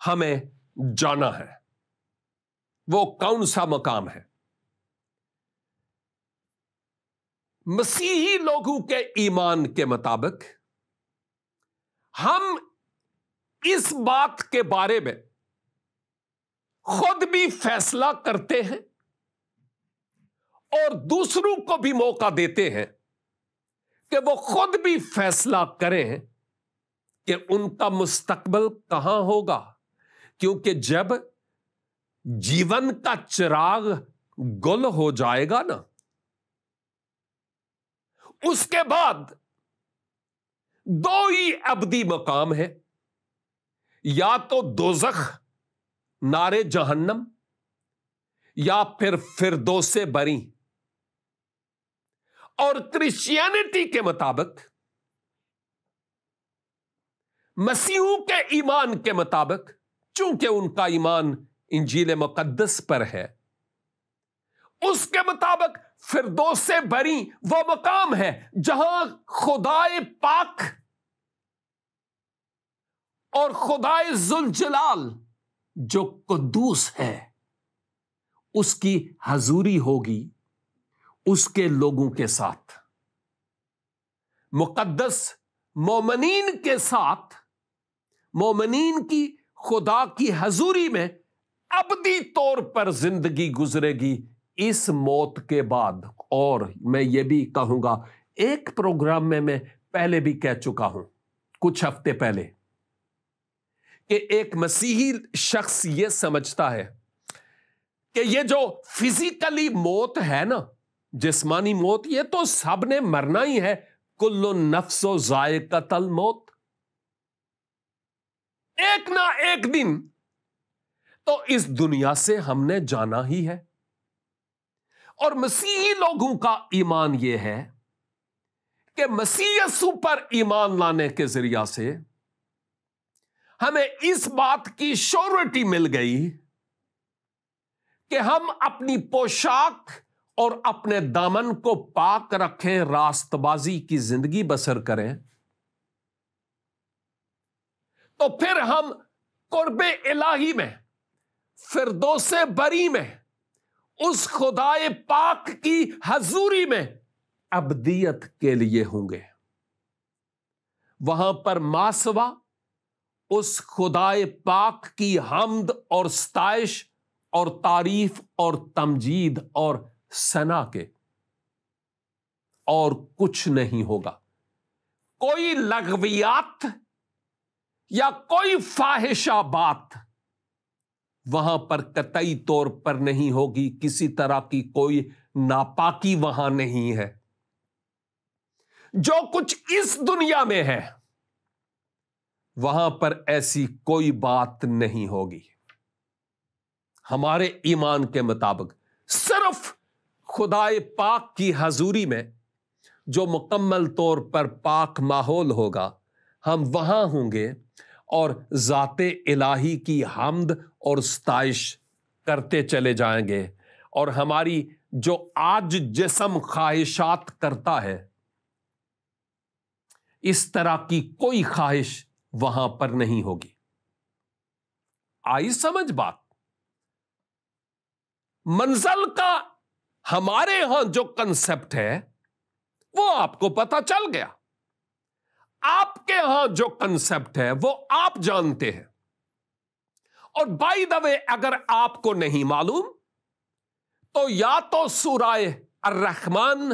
ہمیں جانا ہے۔ وہ کون سا مقام ہے؟ مسیحی لوگوں کے ایمان کے مطابق ہم اس بات کے بارے میں خود بھی فیصلہ کرتے ہیں اور دوسروں کو بھی موقع دیتے ہیں کہ وہ خود بھی فیصلہ کریں کہ ان کا مستقبل کہاں ہوگا، کیونکہ جب جیون کا چراغ گل ہو جائے گا نا، اس کے بعد دو ہی ابدی مقام ہے، یا تو دوزخ نارے جہنم، یا پھر فردوس بری۔ اور کرسچینٹی کے مطابق، مسیحوں کے ایمان کے مطابق، چونکہ ان کا ایمان انجیل مقدس پر ہے، اس کے مطابق فردوس بری وہ مقام ہے جہاں خدائے پاک اور خدائے ذوالجلال جو قدوس ہے اس کی حضوری ہوگی اس کے لوگوں کے ساتھ، مقدس مومنین کے ساتھ، مومنین کی خدا کی حضوری میں ابدی طور پر زندگی گزرے گی اس موت کے بعد۔ اور میں یہ بھی کہوں گا، ایک پروگرام میں پہلے بھی کہہ چکا ہوں کچھ ہفتے پہلے، کہ ایک مسیحی شخص یہ سمجھتا ہے کہ یہ جو فزیکلی موت ہے نا، جسمانی موت، یہ تو سب نے مرنا ہی ہے، کل نفس و ذائقۃ الموت، ایک نہ ایک دن تو اس دنیا سے ہم نے جانا ہی ہے۔ اور مسیحی لوگوں کا ایمان یہ ہے کہ مسیح یسوع پر ایمان لانے کے ذریعہ سے ہمیں اس بات کی شورٹی مل گئی کہ ہم اپنی پوشاک اور اپنے دامن کو پاک رکھیں، راست بازی کی زندگی بسر کریں، تو پھر ہم قرب الہی میں، فردوس بری میں، اس خدائے پاک کی حضوری میں ابدیت کے لیے ہوں گے۔ وہاں پر ماسوا اس خدائے پاک کی حمد اور ستائش اور تعریف اور تمجید اور ثنا کے اور کچھ نہیں ہوگا۔ کوئی لغویات یا کوئی فاحشہ بات وہاں پر قطعی طور پر نہیں ہوگی، کسی طرح کی کوئی ناپاکی وہاں نہیں ہے۔ جو کچھ اس دنیا میں ہے وہاں پر ایسی کوئی بات نہیں ہوگی۔ ہمارے ایمان کے مطابق صرف خدائے پاک کی حضوری میں جو مکمل طور پر پاک ماحول ہوگا، ہم وہاں ہوں گے اور ذات الہی کی حمد اور ستائش کرتے چلے جائیں گے، اور ہماری جو آج جسم خواہشات کرتا ہے، اس طرح کی کوئی خواہش وہاں پر نہیں ہوگی۔ آئی سمجھ بات؟ منزل کا ہمارے ہاں جو کنسپٹ ہے وہ آپ کو پتا چل گیا، آپ کے ہاں جو کنسپٹ ہے وہ آپ جانتے ہیں۔ اور بائی دا وے، اگر آپ کو نہیں معلوم تو یا تو سورہ الرحمن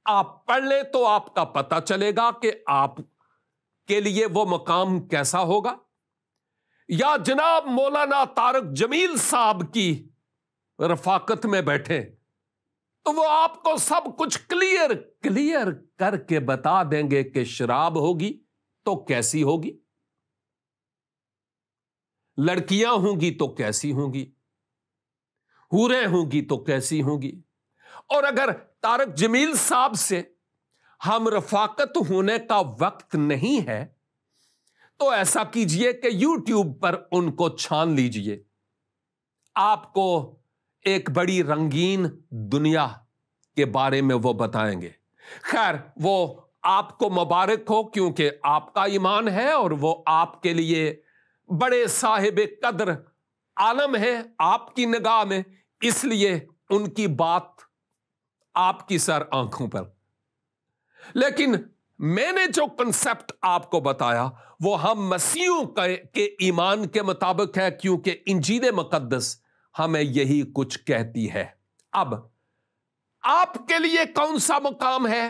آپ پڑھ لیں تو آپ کا پتا چلے گا کہ آپ کے لیے وہ مقام کیسا ہوگا، یا جناب مولانا طارق جمیل صاحب کی رفاقت میں بیٹھے تو وہ آپ کو سب کچھ کلیئر کر کے بتا دیں گے کہ شراب ہوگی تو کیسی ہوگی، لڑکیاں ہوں گی تو کیسی ہوں گی، حوریں ہوں گی تو کیسی ہوں گی۔ اور اگر طارق جمیل صاحب سے ہم رفاقت ہونے کا وقت نہیں ہے تو ایسا کیجئے کہ یوٹیوب پر ان کو چھان لیجئے، آپ کو ایک بڑی رنگین دنیا کے بارے میں وہ بتائیں گے۔ خیر، وہ آپ کو مبارک ہو، کیونکہ آپ کا ایمان ہے اور وہ آپ کے لیے بڑے صاحب قدر عالم ہیں آپ کی نگاہ میں، اس لیے ان کی بات آپ کی سر آنکھوں پر. لیکن میں نے جو کنسپٹ آپ کو بتایا وہ ہم مسیحیوں کے ایمان کے مطابق ہے، کیونکہ انجیل مقدس ہمیں یہی کچھ کہتی ہے. اب آپ کے لیے کون سا مقام ہے؟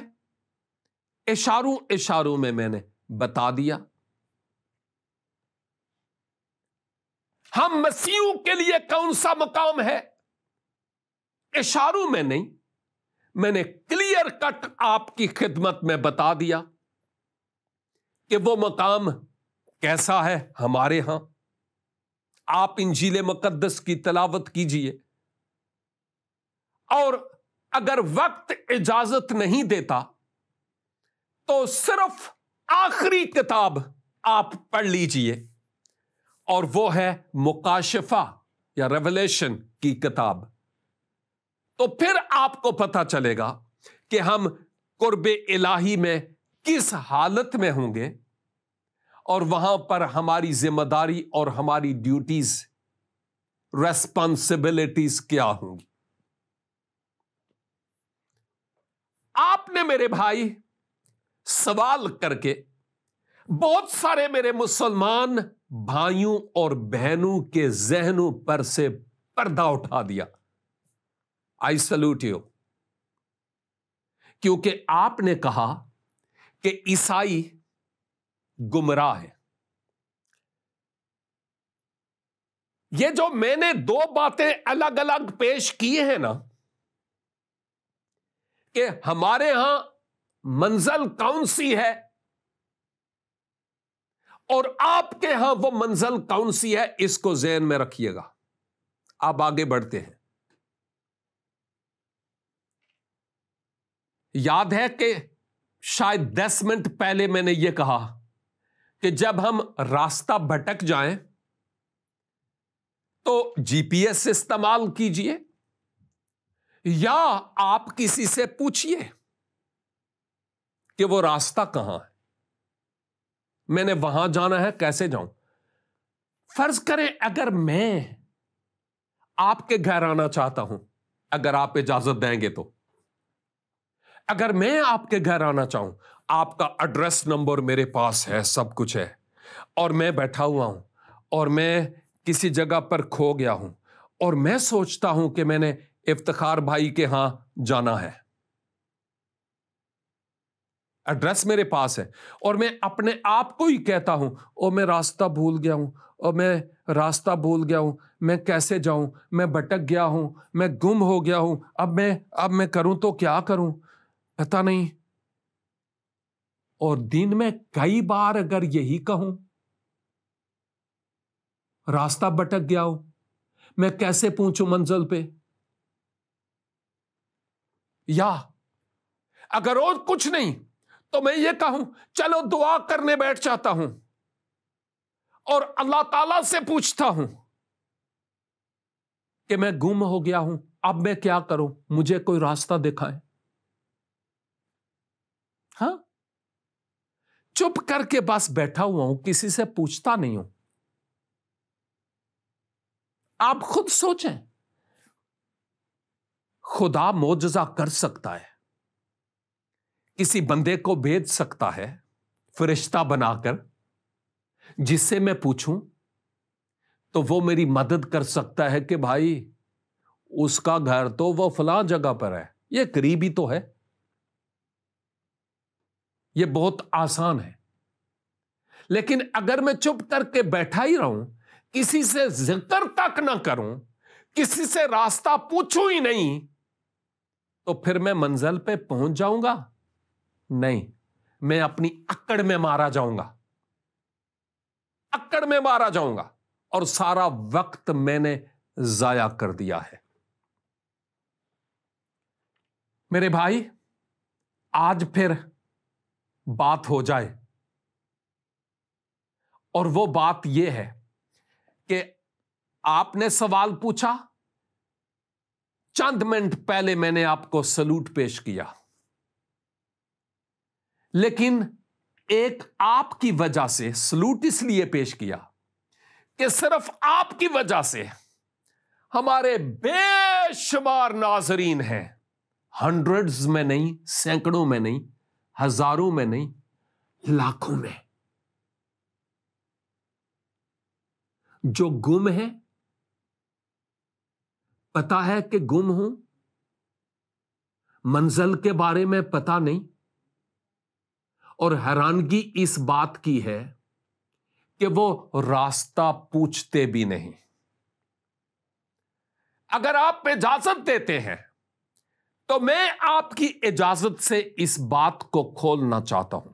اشاروں میں نے بتا دیا. ہم مسیحیوں کے لیے کون سا مقام ہے؟ اشاروں میں نہیں، میں نے کلیئر کٹ آپ کی خدمت میں بتا دیا کہ وہ مقام کیسا ہے ہمارے ہاں. آپ انجیل مقدس کی تلاوت کیجئے، اور اگر وقت اجازت نہیں دیتا تو صرف آخری کتاب آپ پڑھ لیجئے، اور وہ ہے مکاشفہ یا ریویلیشن کی کتاب. تو پھر آپ کو پتہ چلے گا کہ ہم قرب الہی میں کس حالت میں ہوں گے، اور وہاں پر ہماری ذمہ داری اور ہماری ڈیوٹیز، ریسپانسبلٹیز کیا ہوں گی. آپ نے میرے بھائی سوال کر کے بہت سارے میرے مسلمان بھائیوں اور بہنوں کے ذہنوں پر سے پردہ اٹھا دیا. I salute you. کیونکہ آپ نے کہا کہ عیسائی گمراہ ہے. یہ جو میں نے دو باتیں الگ الگ پیش کی ہیں نا، کہ ہمارے ہاں منزل کون سی ہے اور آپ کے ہاں وہ منزل کون سی ہے، اس کو ذہن میں رکھیے گا. آپ آگے بڑھتے ہیں. یاد ہے کہ شاید 10 منٹ پہلے میں نے یہ کہا کہ جب ہم راستہ بھٹک جائیں تو جی پی ایس استعمال کیجئے، یا آپ کسی سے پوچھئے کہ وہ راستہ کہاں ہے، میں نے وہاں جانا ہے، کیسے جاؤں. فرض کریں اگر میں آپ کے گھر آنا چاہتا ہوں، اگر آپ اجازت دیں گے تو، اگر میں آپ کے گھر آنا چاہوں، آپ کا ایڈریس نمبر میرے پاس ہے، سب کچھ ہے، اور میں بیٹھا ہوا ہوں اور میں کسی جگہ پر کھو گیا ہوں، اور میں سوچتا ہوں کہ میں نے افتخار بھائی کے ہاں جانا ہے، ایڈریس میرے پاس ہے، اور میں اپنے آپ کو ہی کہتا ہوں او میں راستہ بھول گیا ہوں، اور میں راستہ بھول گیا ہوں، میں کیسے جاؤں، میں بھٹک گیا ہوں، میں گم ہو گیا ہوں، اب میں کروں تو کیا کروں، پتا نہیں. اور دن میں کئی بار اگر یہی کہوں، راستہ بھٹک گیا ہوں، میں کیسے پہنچوں منزل پہ، یا اگر اور کچھ نہیں تو میں یہ کہوں چلو دعا کرنے بیٹھ جاتا ہوں اور اللہ تعالی سے پوچھتا ہوں کہ میں گم ہو گیا ہوں، اب میں کیا کروں، مجھے کوئی راستہ دکھائے. ہاں، چپ کر کے بس بیٹھا ہوا ہوں، کسی سے پوچھتا نہیں ہوں. آپ خود سوچیں، خدا معجزہ کر سکتا ہے، کسی بندے کو بھیج سکتا ہے فرشتہ بنا کر، جس سے میں پوچھوں تو وہ میری مدد کر سکتا ہے کہ بھائی اس کا گھر تو وہ فلاں جگہ پر ہے، یہ قریبی تو ہے، یہ بہت آسان ہے. لیکن اگر میں چپ کر کے بیٹھا ہی رہوں، کسی سے ذکر تک نہ کروں، کسی سے راستہ پوچھوں ہی نہیں، تو پھر میں منزل پہ پہنچ جاؤں گا؟ نہیں، میں اپنی اکڑ میں مارا جاؤں گا، اکڑ میں مارا جاؤں گا، اور سارا وقت میں نے ضائع کر دیا ہے. میرے بھائی، آج پھر بات ہو جائے، اور وہ بات یہ ہے کہ آپ نے سوال پوچھا، چند منٹ پہلے میں نے آپ کو سلوٹ پیش کیا، لیکن ایک آپ کی وجہ سے سلوٹ اس لیے پیش کیا کہ صرف آپ کی وجہ سے ہمارے بے شمار ناظرین ہیں، ہنڈریڈز میں نہیں، سینکڑوں میں نہیں، ہزاروں میں نہیں، لاکھوں میں، جو گم ہے، پتا ہے کہ گم ہوں، منزل کے بارے میں پتا نہیں، اور حیرانگی اس بات کی ہے کہ وہ راستہ پوچھتے بھی نہیں۔ اگر آپ اجازت دیتے ہیں تو میں آپ کی اجازت سے اس بات کو کھولنا چاہتا ہوں،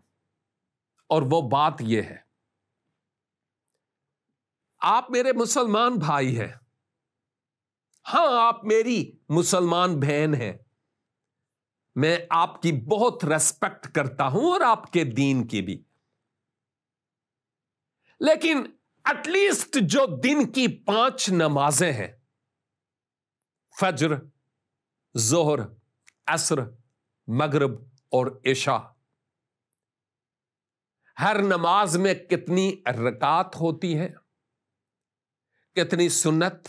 اور وہ بات یہ ہے، آپ میرے مسلمان بھائی ہیں، ہاں آپ میری مسلمان بہن ہیں، میں آپ کی بہت ریسپیکٹ کرتا ہوں اور آپ کے دین کی بھی، لیکن ایٹ لیسٹ جو دن کی 5 نمازیں ہیں، فجر، ظہر، عصر، مغرب اور عشاء، ہر نماز میں کتنی رکعات ہوتی ہیں، کتنی سنت،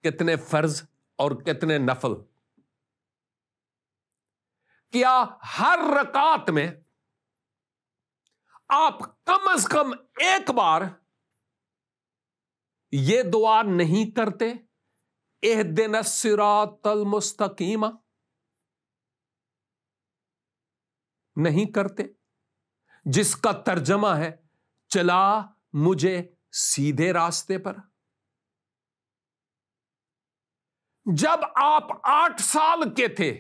کتنے فرض اور کتنے نفل، کیا ہر رکعت میں آپ کم از کم ایک بار یہ دعا نہیں کرتے، اہدنا الصراط المستقیم؟ نہیں کرتے، جس کا ترجمہ ہے چلا مجھے سیدھے راستے پر۔ جب آپ 8 سال کے تھے،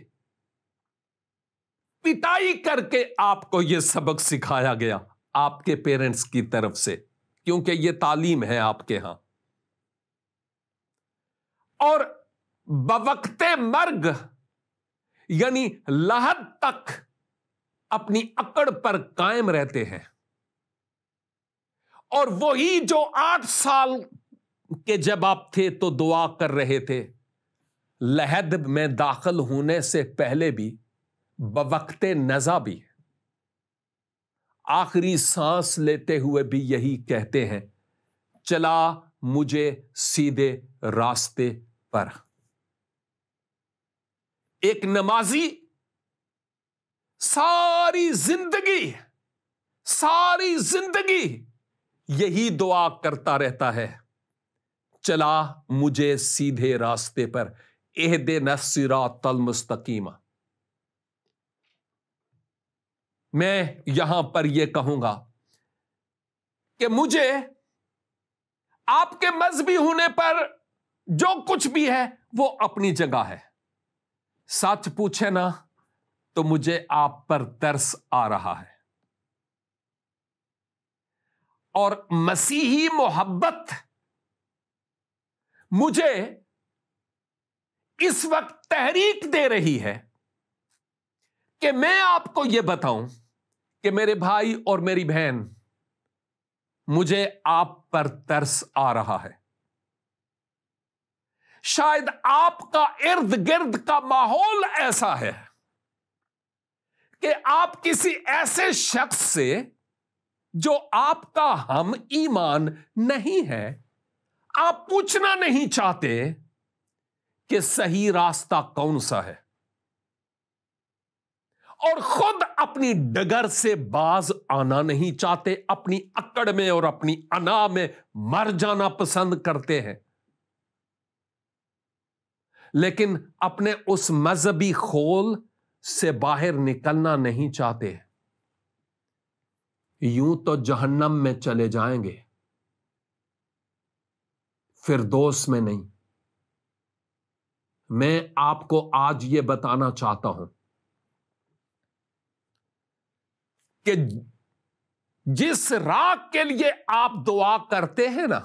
پٹائی کر کے آپ کو یہ سبق سکھایا گیا آپ کے پیرنٹس کی طرف سے، کیونکہ یہ تعلیم ہے آپ کے ہاں، اور بوقت مرگ یعنی لحد تک اپنی اکڑ پر قائم رہتے ہیں، اور وہی جو 8 سال کے جب آپ تھے تو دعا کر رہے تھے، لحد میں داخل ہونے سے پہلے بھی، بوقت نزا بھی، آخری سانس لیتے ہوئے بھی یہی کہتے ہیں، چلا مجھے سیدھے راستے پر۔ ایک نمازی ساری زندگی یہی دعا کرتا رہتا ہے، چلا مجھے سیدھے راستے پر، اہدنا الصراط المستقیم۔ میں یہاں پر یہ کہوں گا کہ مجھے آپ کے مذہبی ہونے پر جو کچھ بھی ہے وہ اپنی جگہ ہے، سچ پوچھے نا تو مجھے آپ پر ترس آ رہا ہے، اور مسیحی محبت مجھے اس وقت تحریک دے رہی ہے کہ میں آپ کو یہ بتاؤں کہ میرے بھائی اور میری بہن، مجھے آپ پر ترس آ رہا ہے۔ شاید آپ کا ارد گرد کا ماحول ایسا ہے کہ آپ کسی ایسے شخص سے جو آپ کا ہم ایمان نہیں ہے، آپ پوچھنا نہیں چاہتے کہ صحیح راستہ کون سا ہے، اور خود اپنی ڈگر سے باز آنا نہیں چاہتے، اپنی اکڑ میں اور اپنی انا میں مر جانا پسند کرتے ہیں، لیکن اپنے اس مذہبی خول سے باہر نکلنا نہیں چاہتے، یوں تو جہنم میں چلے جائیں گے، فردوس میں نہیں۔ میں آپ کو آج یہ بتانا چاہتا ہوں کہ جس راہ کے لیے آپ دعا کرتے ہیں نا،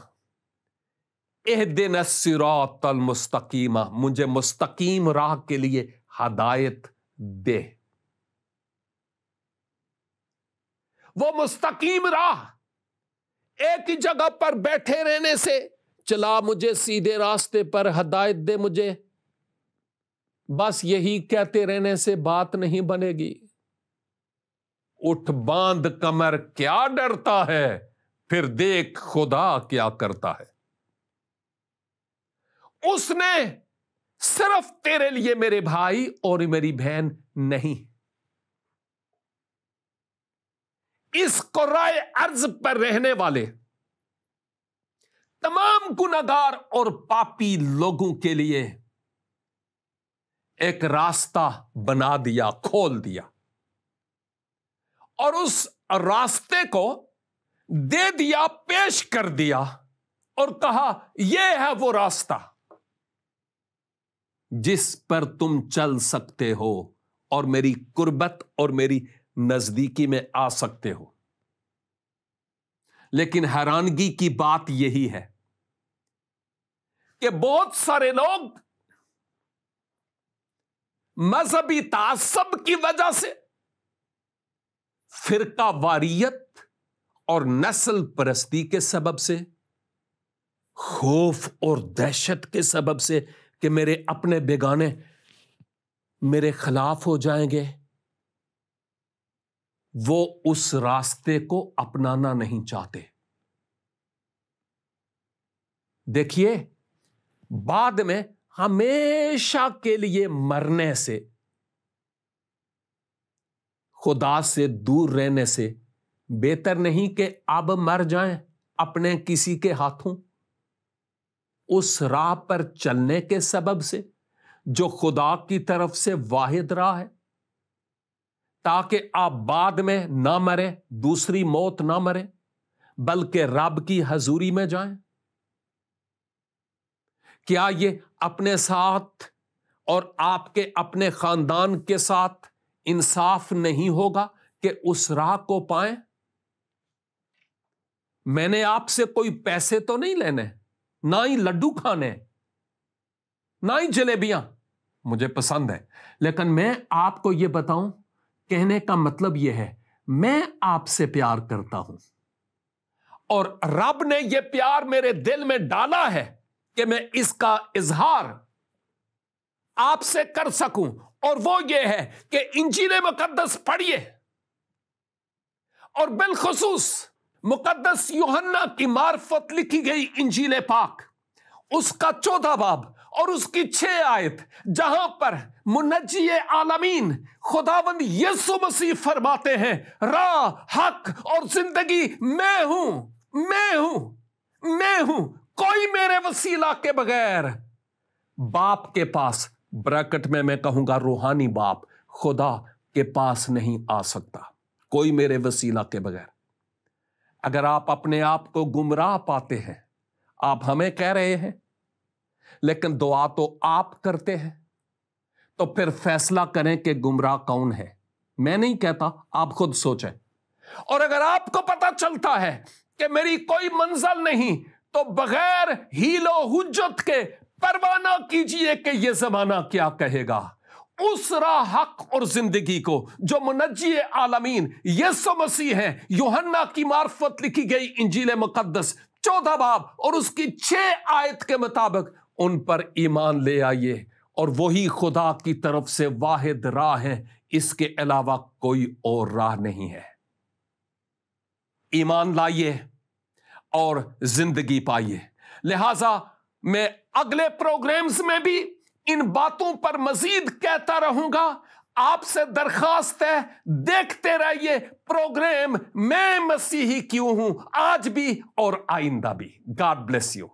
اہدنا الصراط المستقیم، مجھے مستقیم راہ کے لیے ہدایت دے، وہ مستقیم راہ ایک ہی جگہ پر بیٹھے رہنے سے، چلا مجھے سیدھے راستے پر ہدایت دے مجھے، بس یہی کہتے رہنے سے بات نہیں بنے گی۔ اٹھ باندھ کمر کیا ڈرتا ہے، پھر دیکھ خدا کیا کرتا ہے۔ اس نے صرف تیرے لیے میرے بھائی اور میری بہن نہیں، اس قرائے ارض پر رہنے والے تمام گناہگار اور پاپی لوگوں کے لیے ایک راستہ بنا دیا، کھول دیا، اور اس راستے کو دے دیا، پیش کر دیا، اور کہا یہ ہے وہ راستہ جس پر تم چل سکتے ہو اور میری قربت اور میری نزدیکی میں آ سکتے ہو۔ لیکن حیرانگی کی بات یہی ہے کہ بہت سارے لوگ مذہبی تعصب کی وجہ سے، فرقہ واریت اور نسل پرستی کے سبب سے، خوف اور دہشت کے سبب سے کہ میرے اپنے بیگانے میرے خلاف ہو جائیں گے، وہ اس راستے کو اپنانا نہیں چاہتے۔ دیکھیے، بعد میں ہمیشہ کے لیے مرنے سے، خدا سے دور رہنے سے بہتر نہیں کہ اب مر جائیں اپنے کسی کے ہاتھوں، اس راہ پر چلنے کے سبب سے جو خدا کی طرف سے واحد راہ ہے، تاکہ آپ بعد میں نہ مریں، دوسری موت نہ مریں، بلکہ رب کی حضوری میں جائیں۔ کیا یہ اپنے ساتھ اور آپ کے اپنے خاندان کے ساتھ انصاف نہیں ہوگا کہ اس راہ کو پائیں؟ میں نے آپ سے کوئی پیسے تو نہیں لینے، نہ ہی لڈو کھانے، نہ ہی جلیبیاں، مجھے پسند ہے، لیکن میں آپ کو یہ بتاؤں، کہنے کا مطلب یہ ہے میں آپ سے پیار کرتا ہوں، اور رب نے یہ پیار میرے دل میں ڈالا ہے کہ میں اس کا اظہار آپ سے کر سکوں، اور وہ یہ ہے کہ انجیل مقدس پڑھیے، اور بالخصوص مقدس یوحنا کی معرفت لکھی گئی انجیل پاک، اس کا 14 باب اور اس کی 6 آیت، جہاں پر منجی عالمین خداوند یسوع مسیح فرماتے ہیں راہ، حق اور زندگی میں ہوں، میں ہوں، میں ہوں، کوئی میرے وسیلہ کے بغیر باپ کے پاس، بریکٹ میں کہوں گا روحانی باپ، خدا کے پاس نہیں آ سکتا، کوئی میرے وسیلہ کے بغیر۔ اگر آپ اپنے آپ کو گمراہ پاتے ہیں، آپ ہمیں کہہ رہے ہیں، لیکن دعا تو آپ کرتے ہیں، تو پھر فیصلہ کریں کہ گمراہ کون ہے۔ میں نہیں کہتا، آپ خود سوچیں۔ اور اگر آپ کو پتا چلتا ہے کہ میری کوئی منزل نہیں، تو بغیر ہیل و حجت کے پرواہ نہ کیجئے کہ یہ زمانہ کیا کہے گا۔ اس راہ، حق اور زندگی کو جو منجی عالمین یسوع مسیح ہے، یوحنا کی معرفت لکھی گئی انجیل مقدس 14 باب اور اس کی 6 آیت کے مطابق ان پر ایمان لے آئیے، اور وہی خدا کی طرف سے واحد راہ ہے، اس کے علاوہ کوئی اور راہ نہیں ہے۔ ایمان لائیے اور زندگی پائیے۔ لہذا میں اگلے پروگرامز میں بھی ان باتوں پر مزید کہتا رہوں گا۔ آپ سے درخواست ہے، دیکھتے رہیے پروگرام میں مسیحی کیوں ہوں، آج بھی اور آئندہ بھی۔ God bless you.